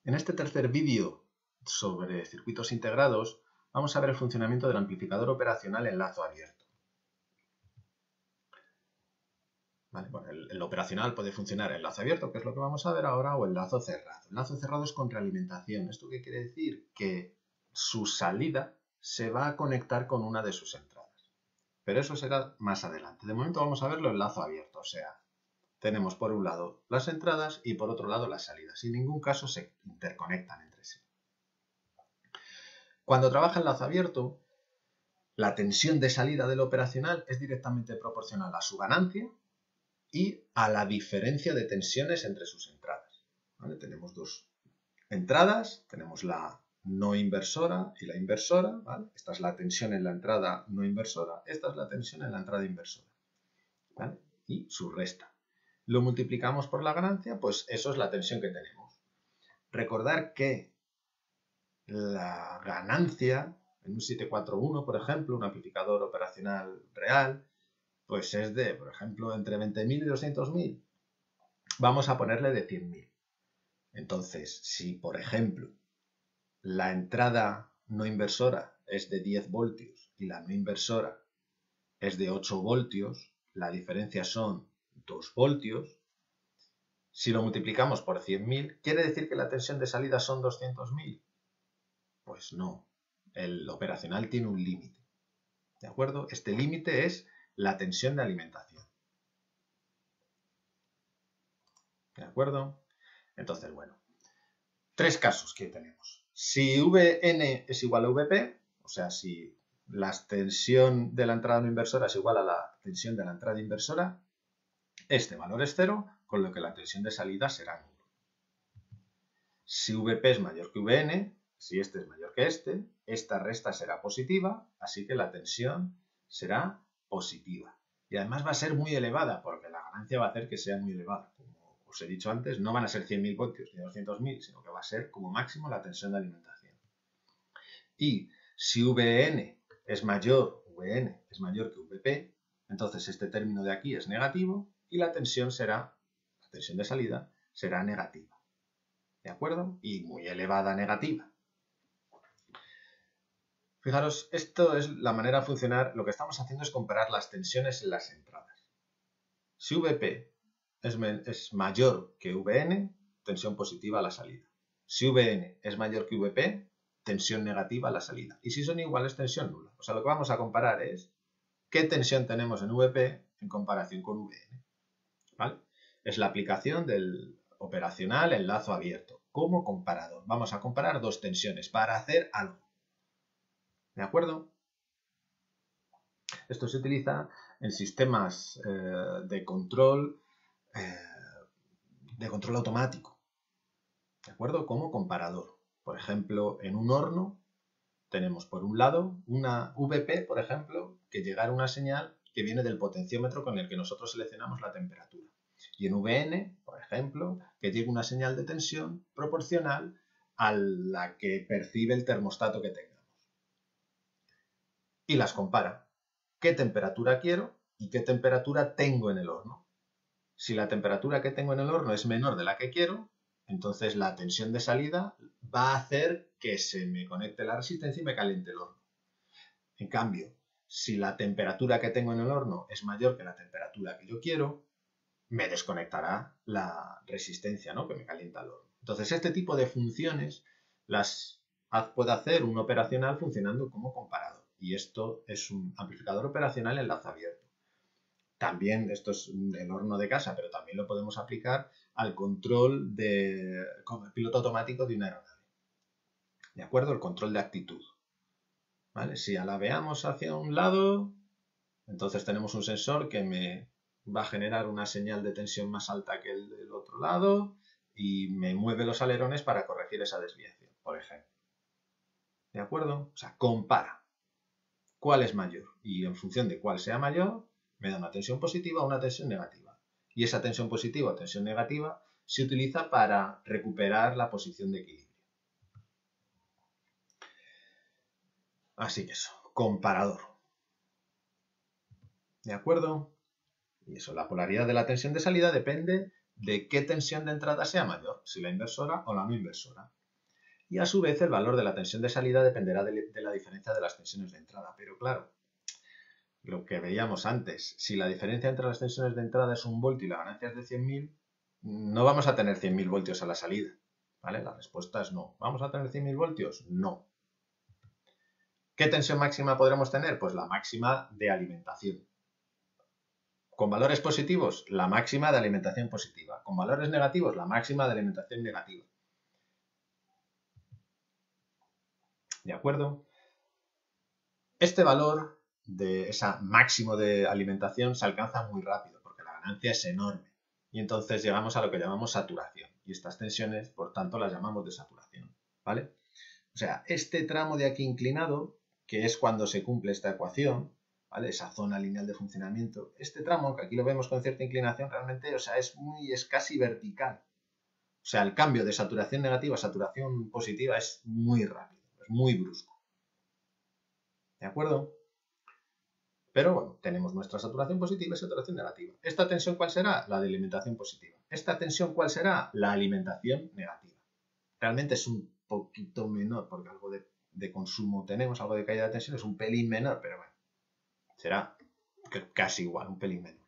En este tercer vídeo sobre circuitos integrados vamos a ver el funcionamiento del amplificador operacional en lazo abierto. Vale, bueno, el operacional puede funcionar en lazo abierto, que es lo que vamos a ver ahora, o en lazo cerrado. El lazo cerrado es con realimentación. ¿Esto qué quiere decir? Que su salida se va a conectar con una de sus entradas. Pero eso será más adelante. De momento vamos a verlo en lazo abierto, o sea, tenemos por un lado las entradas y por otro lado las salidas. En ningún caso se interconectan entre sí. Cuando trabaja en lazo abierto, la tensión de salida del operacional es directamente proporcional a su ganancia y a la diferencia de tensiones entre sus entradas. ¿Vale? Tenemos dos entradas, tenemos la no inversora y la inversora. ¿Vale? Esta es la tensión en la entrada no inversora, esta es la tensión en la entrada inversora. ¿Vale? Y su resta. Lo multiplicamos por la ganancia, pues eso es la tensión que tenemos. Recordar que la ganancia en un 741, por ejemplo, un amplificador operacional real, pues es de, por ejemplo, entre 20.000 y 200.000. Vamos a ponerle de 100.000. Entonces, si, por ejemplo, la entrada no inversora es de 10 voltios y la no inversora es de 8 voltios, la diferencia son 2 voltios. Si lo multiplicamos por 100.000, ¿quiere decir que la tensión de salida son 200.000? Pues no. El operacional tiene un límite. ¿De acuerdo? Este límite es la tensión de alimentación. ¿De acuerdo? Entonces, bueno, tres casos que tenemos. Si Vn es igual a Vp, o sea, si la tensión de la entrada no inversora es igual a la tensión de la entrada inversora, este valor es 0, con lo que la tensión de salida será 1. Si Vp es mayor que Vn, si este es mayor que este, esta resta será positiva, así que la tensión será positiva. Y además va a ser muy elevada, porque la ganancia va a hacer que sea muy elevada. Como os he dicho antes, no van a ser 100.000 voltios ni 200.000, sino que va a ser como máximo la tensión de alimentación. Y si Vn es mayor que Vp, entonces este término de aquí es negativo y la tensión de salida será negativa. ¿De acuerdo? Y muy elevada negativa. Fijaros, esto es la manera de funcionar. Lo que estamos haciendo es comparar las tensiones en las entradas. Si Vp es mayor que Vn, tensión positiva a la salida. Si Vn es mayor que Vp, tensión negativa a la salida. Y si son iguales, tensión nula. O sea, lo que vamos a comparar es qué tensión tenemos en Vp en comparación con Vn. ¿Vale? Es la aplicación del operacional en lazo abierto como comparador. Vamos a comparar dos tensiones para hacer algo. ¿De acuerdo? Esto se utiliza en sistemas de control automático. ¿De acuerdo? Como comparador. Por ejemplo, en un horno tenemos por un lado una Vp, por ejemplo, que llega una señal que viene del potenciómetro con el que nosotros seleccionamos la temperatura. Y en Vn, por ejemplo, que llega una señal de tensión proporcional a la que percibe el termostato que tengamos. Y las compara. ¿Qué temperatura quiero y qué temperatura tengo en el horno? Si la temperatura que tengo en el horno es menor de la que quiero, entonces la tensión de salida va a hacer que se me conecte la resistencia y me caliente el horno. En cambio, si la temperatura que tengo en el horno es mayor que la temperatura que yo quiero, me desconectará la resistencia, ¿no?, que me calienta el horno. Entonces, este tipo de funciones las puede hacer un operacional funcionando como comparador. Y esto es un amplificador operacional en lazo abierto. También, esto es el horno de casa, pero también lo podemos aplicar al control con el piloto automático de una aeronave. ¿De acuerdo? El control de actitud. ¿Vale? Si alabeamos hacia un lado, entonces tenemos un sensor que me va a generar una señal de tensión más alta que el del otro lado y me mueve los alerones para corregir esa desviación, por ejemplo. ¿De acuerdo? O sea, compara cuál es mayor y en función de cuál sea mayor, me da una tensión positiva o una tensión negativa. Y esa tensión positiva o tensión negativa se utiliza para recuperar la posición de equilibrio. Así que eso, comparador. ¿De acuerdo? Y eso, la polaridad de la tensión de salida depende de qué tensión de entrada sea mayor, si la inversora o la no inversora. Y a su vez el valor de la tensión de salida dependerá de la diferencia de las tensiones de entrada. Pero claro, lo que veíamos antes, si la diferencia entre las tensiones de entrada es 1 voltio y la ganancia es de 100.000, no vamos a tener 100.000 voltios a la salida. ¿Vale? La respuesta es no. ¿Vamos a tener 100.000 voltios? No. ¿Qué tensión máxima podremos tener? Pues la máxima de alimentación. Con valores positivos, la máxima de alimentación positiva. Con valores negativos, la máxima de alimentación negativa. ¿De acuerdo? Este valor de esa máximo de alimentación se alcanza muy rápido porque la ganancia es enorme. Y entonces llegamos a lo que llamamos saturación. Y estas tensiones, por tanto, las llamamos de saturación. ¿Vale? O sea, este tramo de aquí inclinado, que es cuando se cumple esta ecuación, ¿vale? Esa zona lineal de funcionamiento, este tramo, que aquí lo vemos con cierta inclinación, realmente, o sea, es casi vertical. O sea, el cambio de saturación negativa a saturación positiva es muy rápido, es muy brusco. ¿De acuerdo? Pero bueno, tenemos nuestra saturación positiva y saturación negativa. ¿Esta tensión cuál será? La de alimentación positiva. ¿Esta tensión cuál será? La alimentación negativa. Realmente es un poquito menor, porque algo de consumo tenemos, algo de caída de tensión, es un pelín menor, pero bueno, será casi igual, un pelín menor.